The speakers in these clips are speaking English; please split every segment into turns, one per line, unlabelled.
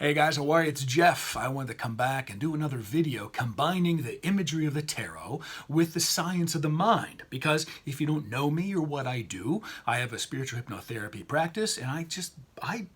Hey guys, how are you? It's Jeff. I wanted to come back and do another video combining the imagery of the tarot with the science of the mind. Because if you don't know me or what I do, I have a spiritual hypnotherapy practice and I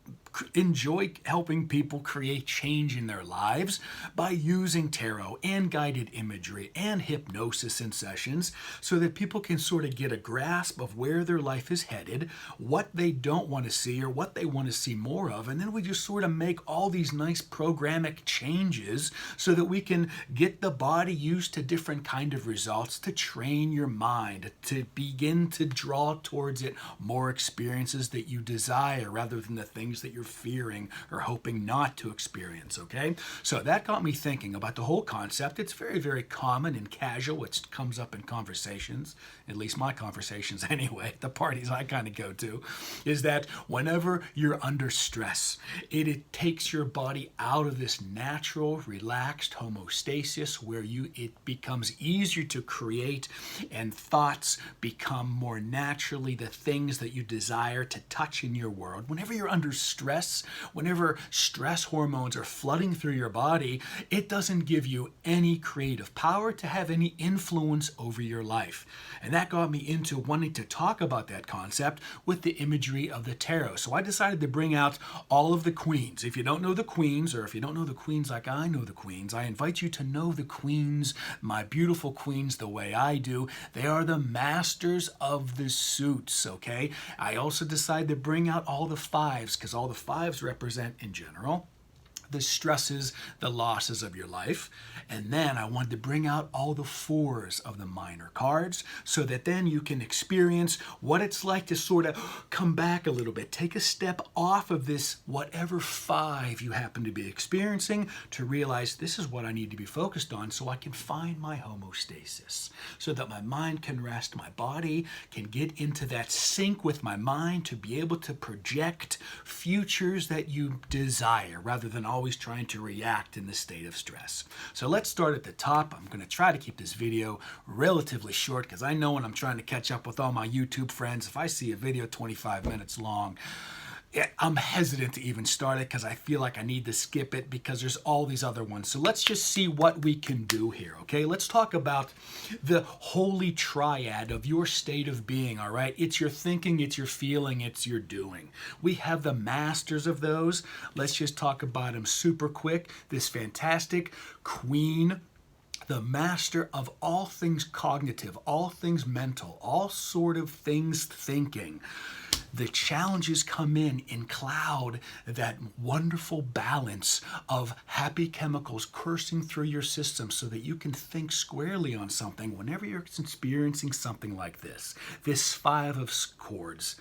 enjoy helping people create change in their lives by using tarot and guided imagery and hypnosis in sessions so that people can sort of get a grasp of where their life is headed, what they don't want to see or what they want to see more of, and then we just sort of make all these nice programmatic changes so that we can get the body used to different kind of results, to train your mind to begin to draw towards it more experiences that you desire rather than the things that you're fearing or hoping not to experience, okay? So that got me thinking about the whole concept. It's very, very common and casual. It comes up in conversations, at least my conversations anyway, the parties I kind of go to, is that whenever you're under stress, it takes your body out of this natural, relaxed homeostasis where it becomes easier to create and thoughts become more naturally the things that you desire to touch in your world. Whenever you're under stress, whenever stress hormones are flooding through your body, it doesn't give you any creative power to have any influence over your life. And that got me into wanting to talk about that concept with the imagery of the tarot. So I decided to bring out all of the queens. If you don't know the queens, or if you don't know the queens like I know the queens, I invite you to know the queens, my beautiful queens, the way I do. They are the masters of the suits, okay? I also decided to bring out all the fives, because all the fives represent, in general, the stresses, the losses of your life. And then I wanted to bring out all the fours of the minor cards so that then you can experience what it's like to sort of come back a little bit, take a step off of this whatever five you happen to be experiencing to realize this is what I need to be focused on so I can find my homeostasis, so that my mind can rest, my body can get into that sync with my mind to be able to project futures that you desire rather than always trying to react in the state of stress. So let's start at the top. I'm going to try to keep this video relatively short because I know when I'm trying to catch up with all my YouTube friends, if I see a video 25 minutes long, I'm hesitant to even start it because I feel like I need to skip it because there's all these other ones. So let's just see what we can do here, okay? Let's talk about the holy triad of your state of being, all right? It's your thinking, it's your feeling, it's your doing. We have the masters of those. Let's just talk about them super quick. This fantastic queen, the master of all things cognitive, all things mental, all sort of things thinking. The challenges come in cloud, that wonderful balance of happy chemicals coursing through your system so that you can think squarely on something whenever you're experiencing something like this. This five of swords,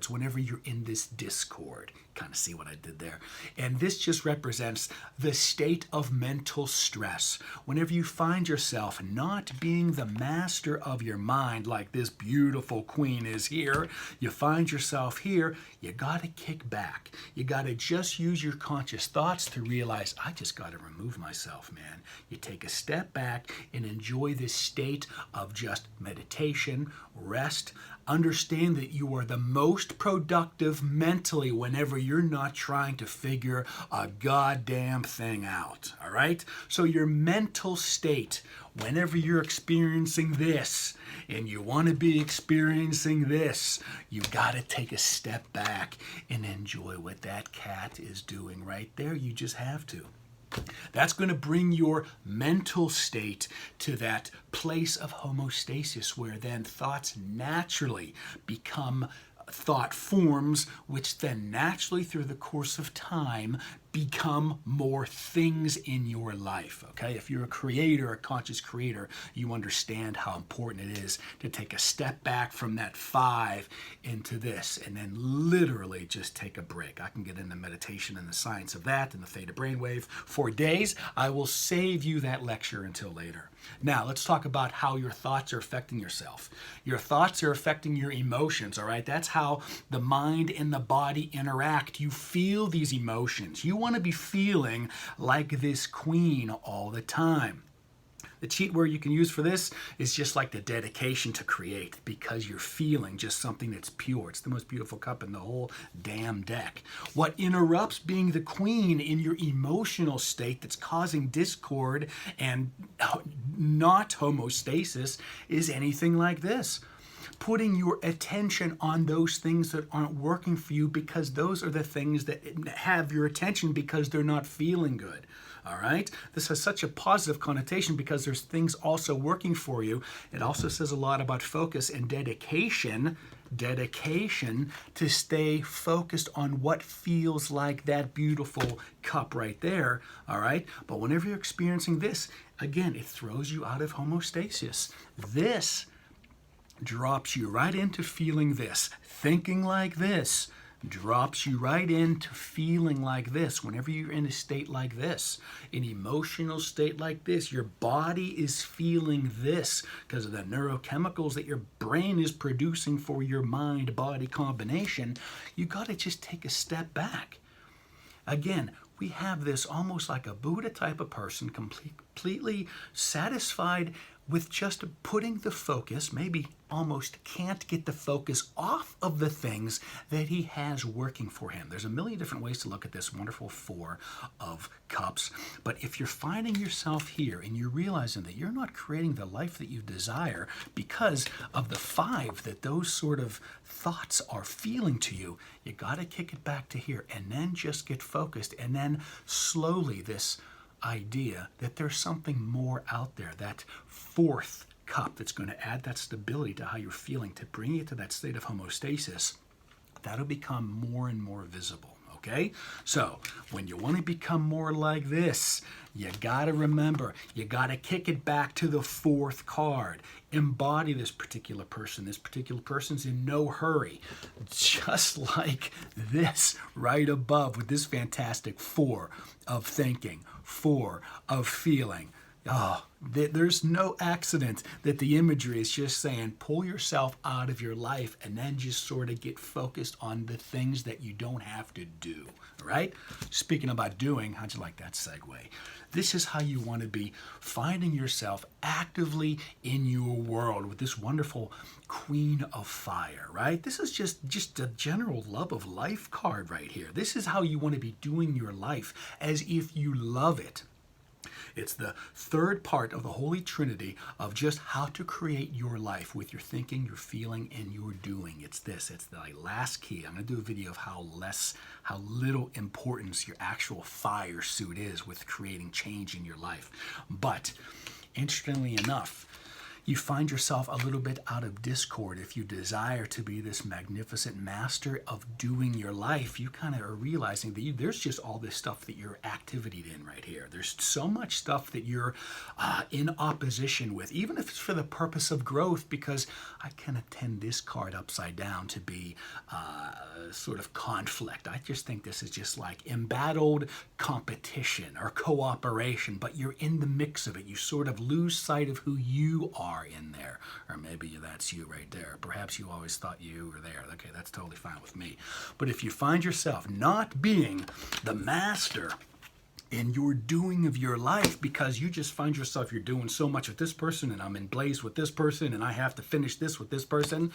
whenever you're in this discord. Kind of see what I did there. And this just represents the state of mental stress. Whenever you find yourself not being the master of your mind like this beautiful queen is here, you find yourself here, you got to kick back. You got to just use your conscious thoughts to realize, I just got to remove myself, man. You take a step back and enjoy this state of just meditation, rest. Understand that you are the most productive mentally whenever you're not trying to figure a goddamn thing out, all right? So your mental state, whenever you're experiencing this and you want to be experiencing this, you got to take a step back and enjoy what that cat is doing right there. You just have to. That's going to bring your mental state to that place of homeostasis where then thoughts naturally become thought forms, which then naturally through the course of time become more things in your life, okay? If you're a creator, a conscious creator, you understand how important it is to take a step back from that five into this and then literally just take a break. I can get into meditation and the science of that and the theta brainwave for days. I will save you that lecture until later. Now, let's talk about how your thoughts are affecting yourself. Your thoughts are affecting your emotions, all right? That's how the mind and the body interact. You feel these emotions. You want to be feeling like this queen all the time. The cheat word you can use for this is just like the dedication to create, because you're feeling just something that's pure. It's the most beautiful cup in the whole damn deck. What interrupts being the queen in your emotional state that's causing discord and not homeostasis is anything like this. Putting your attention on those things that aren't working for you, because those are the things that have your attention because they're not feeling good. All right? This has such a positive connotation because there's things also working for you. It also says a lot about focus and dedication to stay focused on what feels like that beautiful cup right there. All right? But whenever you're experiencing this, again, it throws you out of homeostasis. This drops you right into feeling this. Thinking like this drops you right into feeling like this. Whenever you're in a state like this, an emotional state like this, your body is feeling this because of the neurochemicals that your brain is producing for your mind-body combination. You got to just take a step back. Again, we have this almost like a Buddha type of person, completely satisfied with just putting the focus, maybe almost can't get the focus off of the things that he has working for him. There's a million different ways to look at this wonderful Four of Cups. But if you're finding yourself here and you're realizing that you're not creating the life that you desire because of the five that those sort of thoughts are feeling to you, you got to kick it back to here and then just get focused, and then slowly this idea that there's something more out there, that fourth cup that's going to add that stability to how you're feeling, to bring you to that state of homeostasis, that'll become more and more visible. Okay? So when you want to become more like this, you got to remember, you got to kick it back to the fourth card. Embody this particular person. This particular person's in no hurry. Just like this right above with this fantastic four of thinking, four of feeling. Oh, there's no accident that the imagery is just saying pull yourself out of your life and then just sort of get focused on the things that you don't have to do, right? Speaking about doing, how'd you like that segue? This is how you want to be finding yourself actively in your world with this wonderful Queen of Fire, right? This is just a general love of life card right here. This is how you want to be doing your life as if you love it. It's the third part of the Holy Trinity of just how to create your life with your thinking, your feeling, and your doing. It's this. It's the last key. I'm going to do a video of how little importance your actual fire suit is with creating change in your life. But interestingly enough, you find yourself a little bit out of discord. If you desire to be this magnificent master of doing your life, you kind of are realizing that there's just all this stuff that you're activated in right here. There's so much stuff that you're in opposition with, even if it's for the purpose of growth, because I kind of tend this card upside down to be sort of conflict. I just think this is just like embattled competition or cooperation, but you're in the mix of it. You sort of lose sight of who you are in there, or maybe that's you right there. Perhaps you always thought you were there. Okay, that's totally fine with me. But if you find yourself not being the master in your doing of your life because you just find yourself you're doing so much with this person and I'm in blaze with this person and I have to finish this with this person,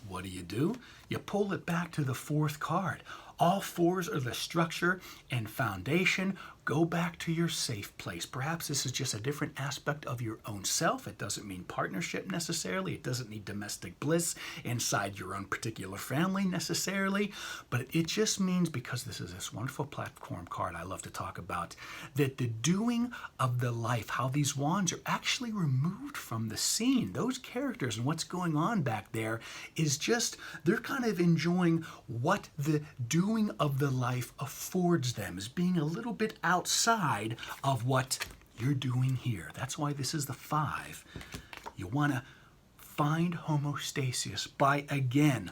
what do? You pull it back to the fourth card. All fours are the structure and foundation. Go back to your safe place. Perhaps this is just a different aspect of your own self. It doesn't mean partnership necessarily. It doesn't need domestic bliss inside your own particular family necessarily. But it just means, because this is this wonderful platform card I love to talk about, that the doing of the life, how these wands are actually removed from the scene. Those characters and what's going on back there is just, they're kind of enjoying what the doing of the life affords them, as being a little bit outside of what you're doing here. That's why this is the five. You want to find homeostasis by, again,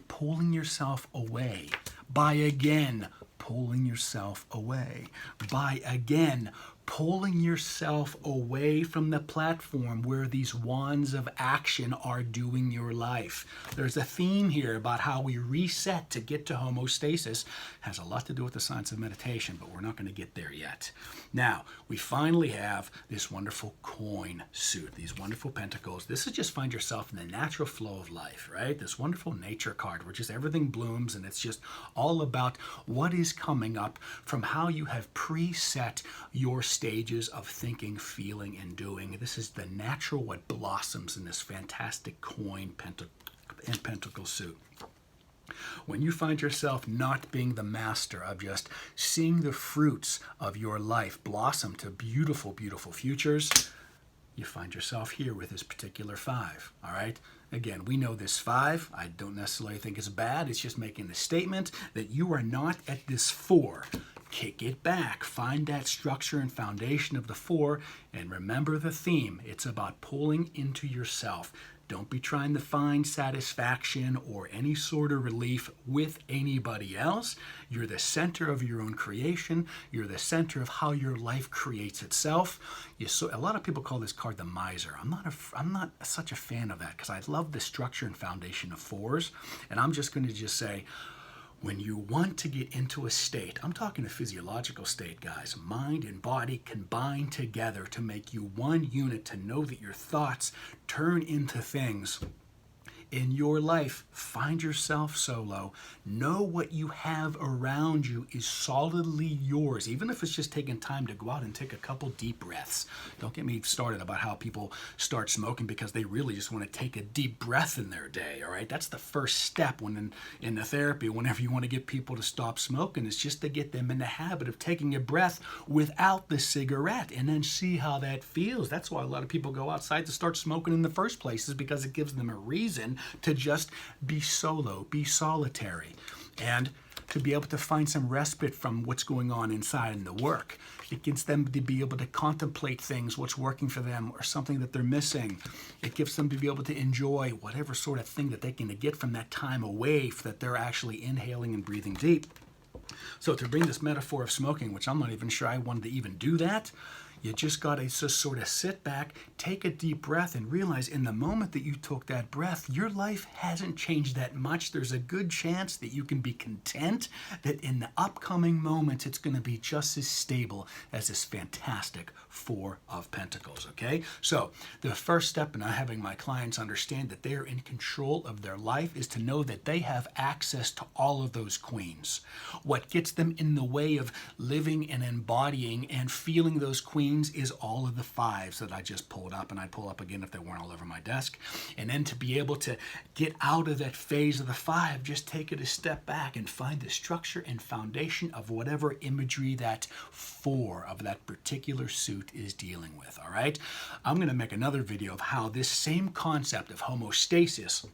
pulling yourself away, by, again, pulling yourself away, by, again, pulling yourself away from the platform where these wands of action are doing your life. There's a theme here about how we reset to get to homeostasis. Has a lot to do with the science of meditation, but we're not going to get there yet. Now, we finally have this wonderful coin suit, these wonderful pentacles. This is just find yourself in the natural flow of life, right? This wonderful nature card where just everything blooms, and it's just all about what is coming up from how you have preset your stages of thinking, feeling, and doing. This is the natural what blossoms in this fantastic coin and pentacle suit. When you find yourself not being the master of just seeing the fruits of your life blossom to beautiful, beautiful futures, you find yourself here with this particular 5, all right? Again, we know this 5. I don't necessarily think it's bad. It's just making the statement that you are not at this 4. Kick it back. Find that structure and foundation of the 4, and remember the theme. It's about pulling into yourself. Don't be trying to find satisfaction or any sort of relief with anybody else. You're the center of your own creation. You're the center of how your life creates itself. A lot of people call this card the miser. I'm not such a fan of that because I love the structure and foundation of 4s. And I'm just going to say, when you want to get into a state, I'm talking a physiological state, guys, mind and body combine together to make you one unit, to know that your thoughts turn into things. In your life, find yourself solo. Know what you have around you is solidly yours, even if it's just taking time to go out and take a couple deep breaths. Don't get me started about how people start smoking because they really just want to take a deep breath in their day, all right? That's the first step when in the therapy, whenever you want to get people to stop smoking, is just to get them in the habit of taking a breath without the cigarette and then see how that feels. That's why a lot of people go outside to start smoking in the first place, is because it gives them a reason to just be solo, be solitary, and to be able to find some respite from what's going on inside in the work. It gets them to be able to contemplate things, what's working for them, or something that they're missing. It gives them to be able to enjoy whatever sort of thing that they can get from that time away that they're actually inhaling and breathing deep. So to bring this metaphor of smoking, which I'm not even sure I wanted to even do that, you just got to just sort of sit back, take a deep breath, and realize in the moment that you took that breath, your life hasn't changed that much. There's a good chance that you can be content that in the upcoming moments, it's going to be just as stable as this fantastic 4 of Pentacles, okay? So the first step in having my clients understand that they are in control of their life is to know that they have access to all of those queens. What gets them in the way of living and embodying and feeling those queens is all of the 5s that I just pulled up, and I'd pull up again if they weren't all over my desk. And then to be able to get out of that phase of the 5, just take it a step back and find the structure and foundation of whatever imagery that 4 of that particular suit is dealing with, all right? I'm going to make another video of how this same concept of homeostasis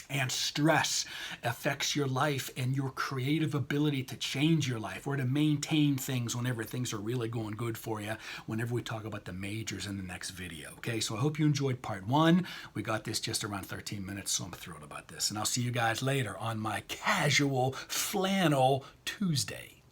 and stress affects your life and your creative ability to change your life or to maintain things whenever things are really going good for you, whenever we talk about the majors in the next video. Okay, so I hope you enjoyed part 1. We got this just around 13 minutes, so I'm thrilled about this. And I'll see you guys later on my casual flannel Tuesday.